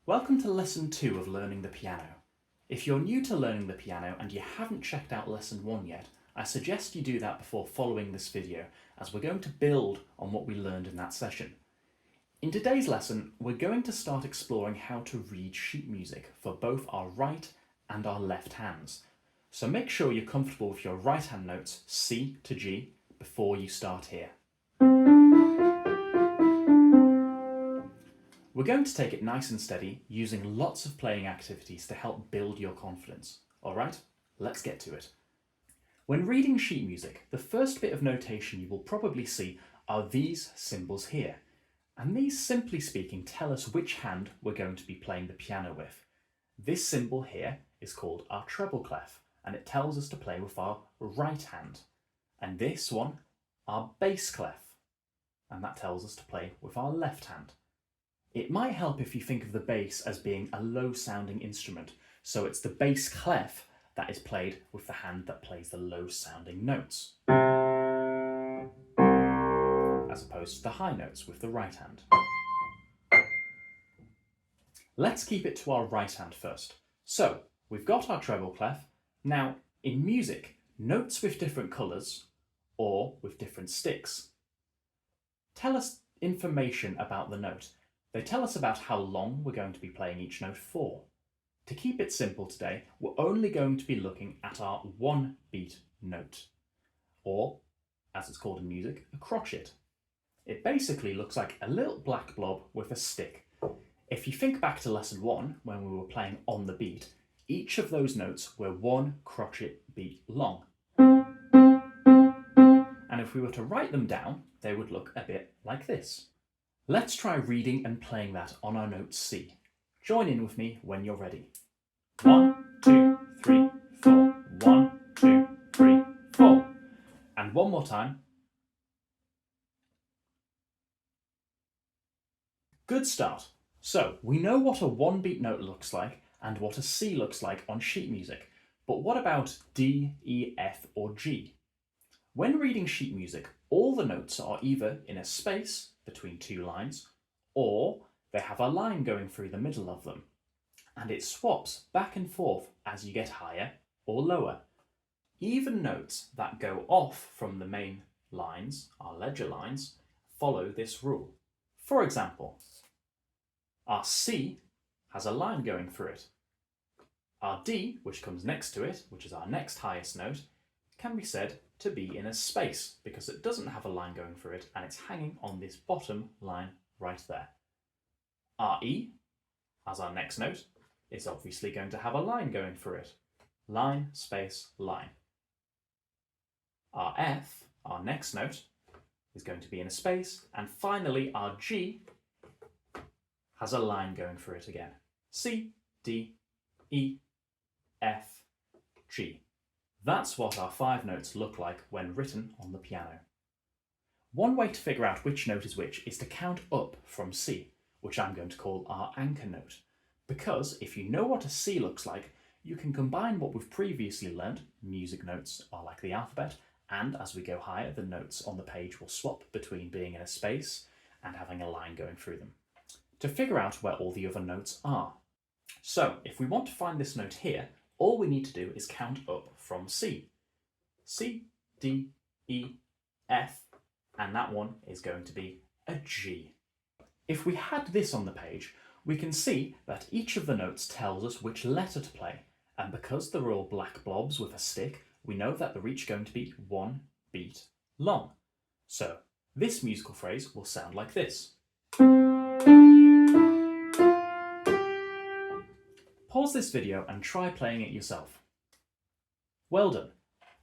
Welcome to Lesson 2 of Learning the Piano. If you're new to learning the piano and you haven't checked out Lesson 1 yet, I suggest you do that before following this video, as we're going to build on what we learned in that session. In today's lesson, we're going to start exploring how to read sheet music for both our right and our left hands. So make sure you're comfortable with your right hand notes C to G before you start here. We're going to take it nice and steady, using lots of playing activities to help build your confidence. Alright, let's get to it. When reading sheet music, the first bit of notation you will probably see are these symbols here. And these, simply speaking, tell us which hand we're going to be playing the piano with. This symbol here is called our treble clef, and it tells us to play with our right hand. And this one, our bass clef, and that tells us to play with our left hand. It might help if you think of the bass as being a low-sounding instrument, so it's the bass clef that is played with the hand that plays the low-sounding notes, as opposed to the high notes with the right hand. Let's keep it to our right hand first. So, we've got our treble clef. Now, in music, notes with different colours, or with different sticks, tell us information about the note. They tell us about how long we're going to be playing each note for. To keep it simple today, we're only going to be looking at our one beat note, or, as it's called in music, a crotchet. It basically looks like a little black blob with a stick. If you think back to lesson 1, when we were playing on the beat, each of those notes were one crotchet beat long. And if we were to write them down, they would look a bit like this. Let's try reading and playing that on our note C. Join in with me when you're ready. 1, 2, 3, 4. 1, 2, 3, 4. And one more time. Good start. So we know what a one beat note looks like and what a C looks like on sheet music. But what about D, E, F or G? When reading sheet music, all the notes are either in a space between two lines, or they have a line going through the middle of them, and it swaps back and forth as you get higher or lower. Even notes that go off from the main lines, our ledger lines, follow this rule. For example, our C has a line going through it. Our D, which comes next to it, which is our next highest note, can be said to be in a space because it doesn't have a line going through it and it's hanging on this bottom line right there. Our E, as our next note, is obviously going to have a line going through it. Line, space, line. Our F, our next note, is going to be in a space, and finally our G has a line going through it again. C, D, E, F, G. That's what our 5 notes look like when written on the piano. One way to figure out which note is which is to count up from C, which I'm going to call our anchor note. Because if you know what a C looks like, you can combine what we've previously learned, music notes are like the alphabet, and as we go higher, the notes on the page will swap between being in a space and having a line going through them, to figure out where all the other notes are. So if we want to find this note here, all we need to do is count up from C. C, D, E, F, and that one is going to be a G. If we had this on the page, we can see that each of the notes tells us which letter to play, and because they're all black blobs with a stick, we know that they're each going to be one beat long. So this musical phrase will sound like this. Pause this video and try playing it yourself. Well done.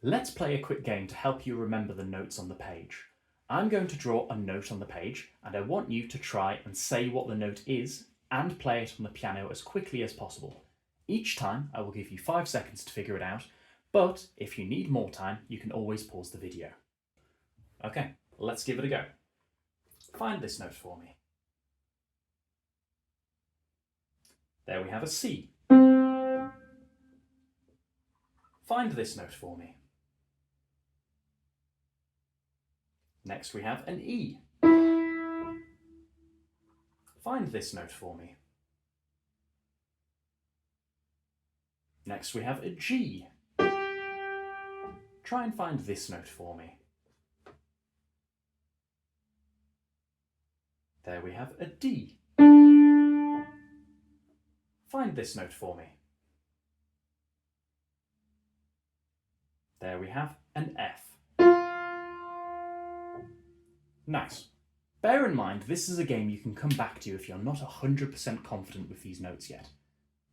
Let's play a quick game to help you remember the notes on the page. I'm going to draw a note on the page, and I want you to try and say what the note is and play it on the piano as quickly as possible. Each time I will give you 5 seconds to figure it out, but if you need more time, you can always pause the video. Okay, let's give it a go. Find this note for me. There we have a C. Find this note for me. Next we have an E. Find this note for me. Next we have a G. Try and find this note for me. There we have a D. Find this note for me. There we have an F. Nice. Bear in mind, this is a game you can come back to if you're not 100% confident with these notes yet.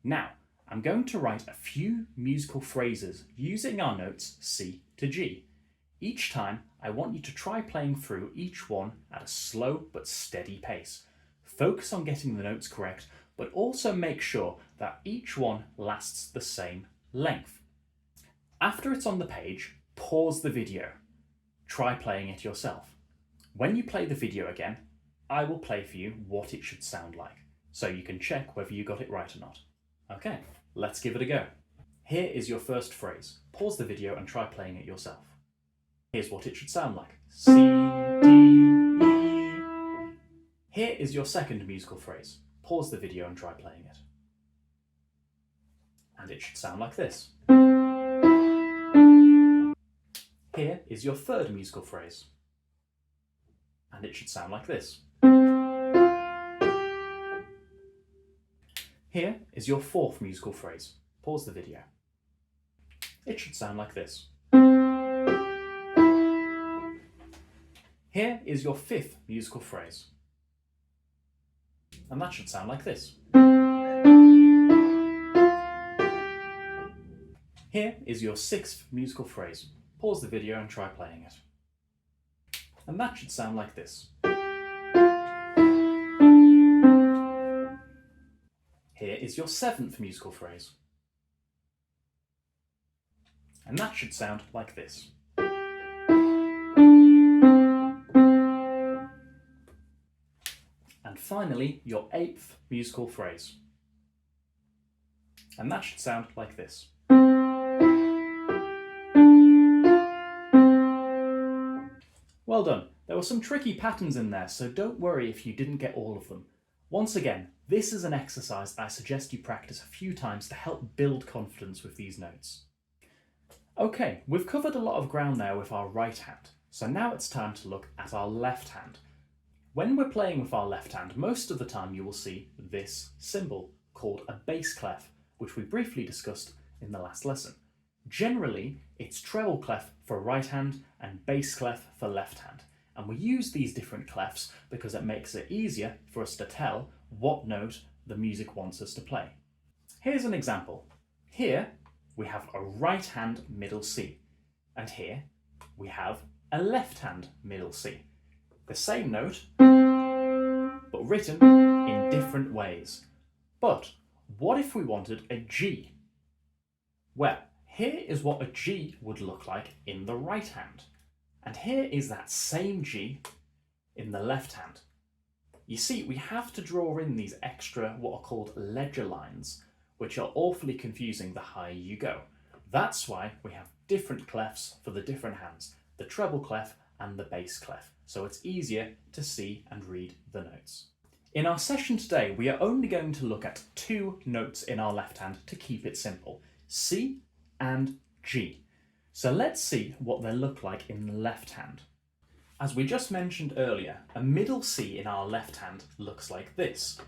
Now, I'm going to write a few musical phrases using our notes C to G. Each time, I want you to try playing through each one at a slow but steady pace. Focus on getting the notes correct, but also make sure that each one lasts the same length. After it's on the page, pause the video. Try playing it yourself. When you play the video again, I will play for you what it should sound like, so you can check whether you got it right or not. Okay, let's give it a go. Here is your first phrase. Pause the video and try playing it yourself. Here's what it should sound like. C, D, E. Here is your second musical phrase. Pause the video and try playing it. And it should sound like this. Here is your third musical phrase. And it should sound like this. Here is your fourth musical phrase. Pause the video. It should sound like this. Here is your fifth musical phrase. And that should sound like this. Here is your sixth musical phrase. Pause the video and try playing it. And that should sound like this. Here is your seventh musical phrase. And that should sound like this. And finally, your eighth musical phrase. And that should sound like this. Well done. There were some tricky patterns in there, so don't worry if you didn't get all of them. Once again, this is an exercise I suggest you practice a few times to help build confidence with these notes. Okay, we've covered a lot of ground there with our right hand, so now it's time to look at our left hand. When we're playing with our left hand, most of the time you will see this symbol called a bass clef, which we briefly discussed in the last lesson. Generally, it's treble clef for right hand and bass clef for left hand. And we use these different clefs because it makes it easier for us to tell what note the music wants us to play. Here's an example. Here we have a right hand middle C, and here we have a left hand middle C. The same note, but written in different ways. But what if we wanted a G? Well, here is what a G would look like in the right hand. And here is that same G in the left hand. You see, we have to draw in these extra what are called ledger lines, which are awfully confusing the higher you go. That's why we have different clefs for the different hands, the treble clef and the bass clef, so it's easier to see and read the notes. In our session today, we are only going to look at two notes in our left hand to keep it simple, C and G. So let's see what they look like in the left hand. As we just mentioned earlier, a middle C in our left hand looks like this.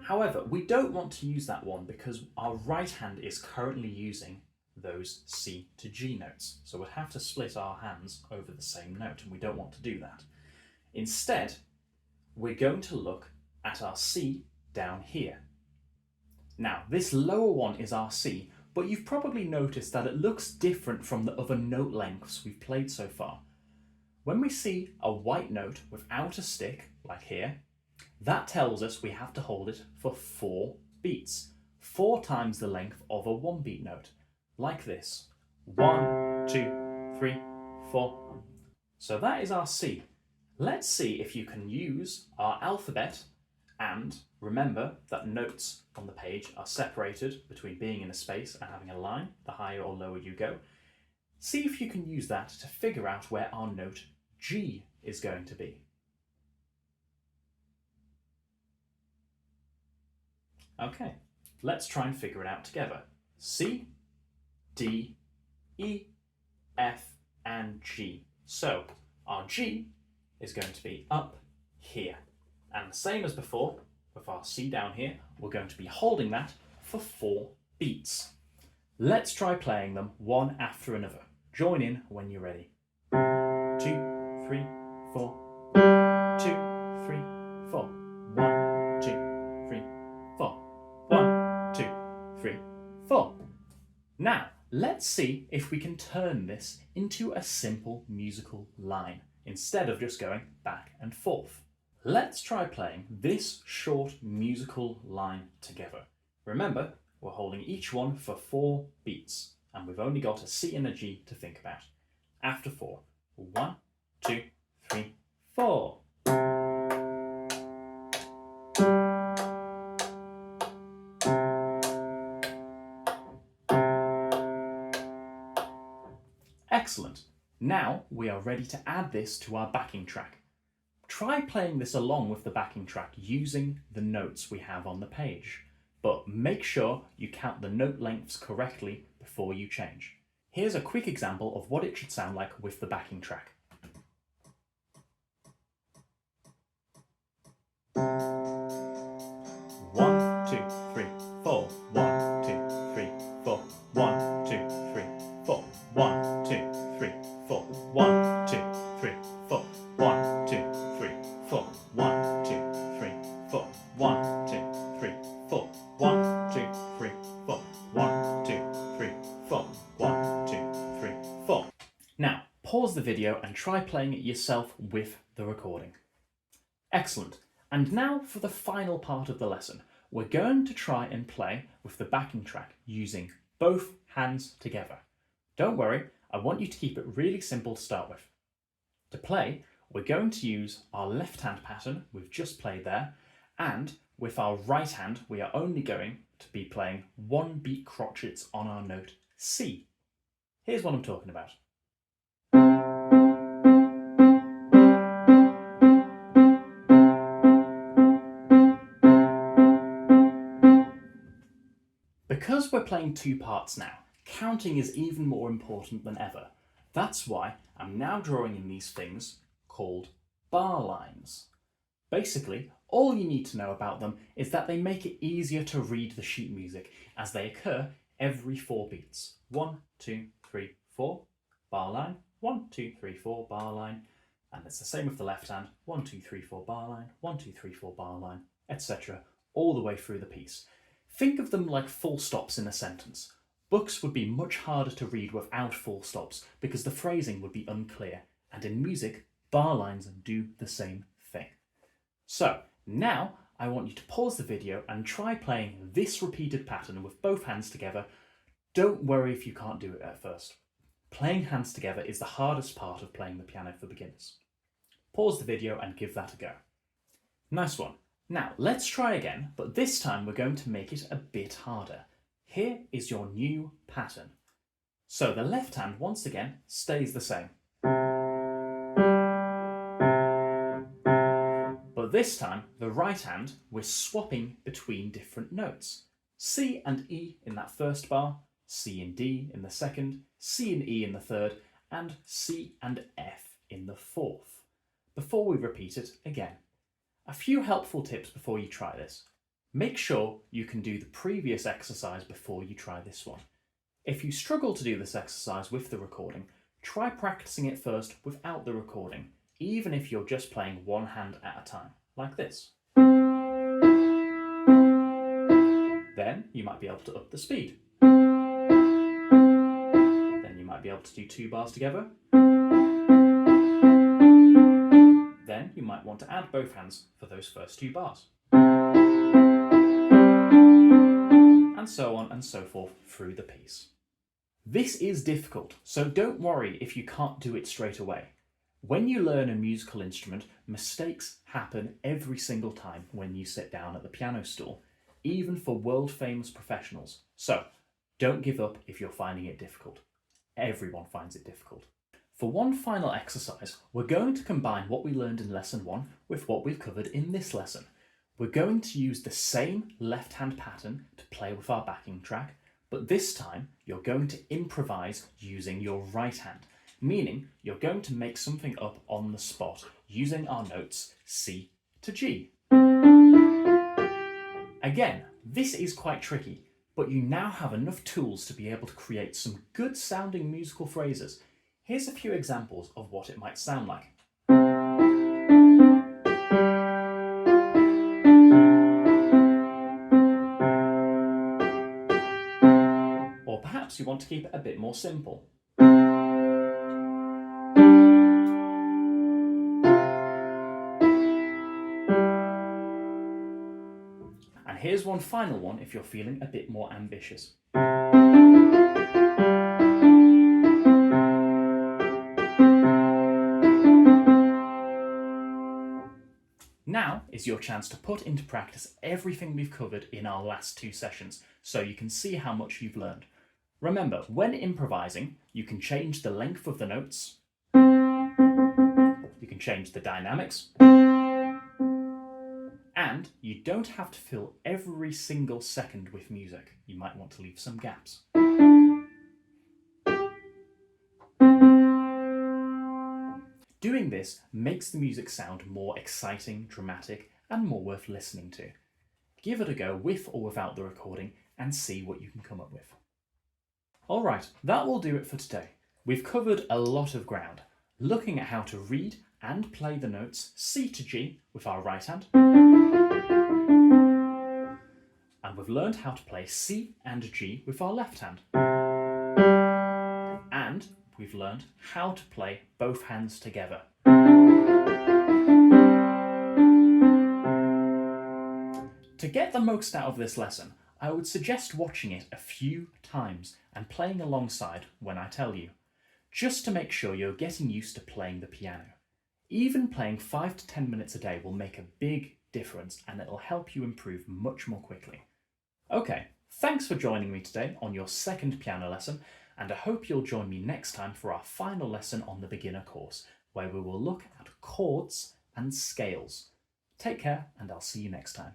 However, we don't want to use that one because our right hand is currently using those C to G notes. So we'd have to split our hands over the same note, and we don't want to do that. Instead, we're going to look at our C down here. Now, this lower one is our C, but you've probably noticed that it looks different from the other note lengths we've played so far. When we see a white note without a stick, like here, that tells us we have to hold it for 4 beats, 4 times the length of a 1-beat note, like this. 1, 2, 3, 4. So that is our C. Let's see if you can use our alphabet, and remember that notes on the page are separated between being in a space and having a line, the higher or lower you go. See if you can use that to figure out where our note G is going to be. Okay, Let's try and figure it out together. C, D, E, F, and G. So our G is going to be up here. And the same as before, with our C down here, we're going to be holding that for 4 beats. Let's try playing them one after another. Join in when you're ready. 2, 3, 4. 2, 3, 4. 1, 2, 3, 4. 1, 2, 3, 4. Now, let's see if we can turn this into a simple musical line, instead of just going back and forth. Let's try playing this short musical line together. Remember, we're holding each one for 4 beats, and we've only got a C and a G to think about. After 4. 1, 2, 3, 4. Excellent. Now we are ready to add this to our backing track. Try playing this along with the backing track using the notes we have on the page, but make sure you count the note lengths correctly before you change. Here's a quick example of what it should sound like with the backing track. One, 2, 3, 4. 1, 2, 3, 4. 1, 2, 3, 4. 1, 2, 3, 4. 1, 2, 3, 4. 1, 2, 3, 4. 1, 2, 3, 4. 1, 2, 3, 4. 1, 2, 3, 4. 1, 2, 3, 4. 1, 2, 3, 4. Now, pause the video and try playing it yourself with the recording. Excellent. And now for the final part of the lesson. We're going to try and play with the backing track using both hands together. Don't worry, I want you to keep it really simple to start with. To play, we're going to use our left hand pattern we've just played there, and with our right hand we are only going to be playing 1 beat crotchets on our note C. Here's what I'm talking about. Because we're playing 2 parts now, counting is even more important than ever. That's why I'm now drawing in these things called bar lines. Basically, all you need to know about them is that they make it easier to read the sheet music as they occur every 4 beats. 1, 2, 3, 4, bar line, 1, 2, 3, 4, bar line, and it's the same with the left hand, 1, 2, 3, 4, bar line, 1, 2, 3, 4, bar line, etc., all the way through the piece. Think of them like full stops in a sentence. Books would be much harder to read without full stops because the phrasing would be unclear, and in music, bar lines do the same thing. So, now I want you to pause the video and try playing this repeated pattern with both hands together. Don't worry if you can't do it at first. Playing hands together is the hardest part of playing the piano for beginners. Pause the video and give that a go. Nice one. Now let's try again, but this time we're going to make it a bit harder. Here is your new pattern. So the left hand once again stays the same. But this time, the right hand, we're swapping between different notes. C and E in that first bar, C and D in the second, C and E in the third, and C and F in the fourth. Before we repeat it again. A few helpful tips before you try this. Make sure you can do the previous exercise before you try this one. If you struggle to do this exercise with the recording, try practicing it first without the recording, even if you're just playing one hand at a time, like this. Then you might be able to up the speed. Then you might be able to do 2 bars together. Then you might want to add both hands for those first 2 bars. And so on and so forth through the piece. This is difficult, so don't worry if you can't do it straight away. When you learn a musical instrument, mistakes happen every single time when you sit down at the piano stool, even for world-famous professionals. So don't give up if you're finding it difficult. Everyone finds it difficult. For one final exercise, we're going to combine what we learned in lesson 1 with what we've covered in this lesson. We're going to use the same left-hand pattern to play with our backing track, but this time you're going to improvise using your right hand, meaning you're going to make something up on the spot using our notes C to G. Again, this is quite tricky, but you now have enough tools to be able to create some good sounding musical phrases. Here's a few examples of what it might sound like. Or perhaps you want to keep it a bit more simple. And here's one final one if you're feeling a bit more ambitious. Now is your chance to put into practice everything we've covered in our last 2 sessions, so you can see how much you've learned. Remember, when improvising, you can change the length of the notes, you can change the dynamics, and you don't have to fill every single second with music. You might want to leave some gaps. Doing this makes the music sound more exciting, dramatic, and more worth listening to. Give it a go with or without the recording and see what you can come up with. Alright, that will do it for today. We've covered a lot of ground, looking at how to read and play the notes C to G with our right hand. And we've learned how to play C and G with our left hand. And we've learned how to play both hands together. To get the most out of this lesson, I would suggest watching it a few times and playing alongside when I tell you, just to make sure you're getting used to playing the piano. Even playing 5 to 10 minutes a day will make a big difference and it'll help you improve much more quickly. Okay, thanks for joining me today on your second piano lesson, and I hope you'll join me next time for our final lesson on the beginner course, where we will look at chords and scales. Take care, and I'll see you next time.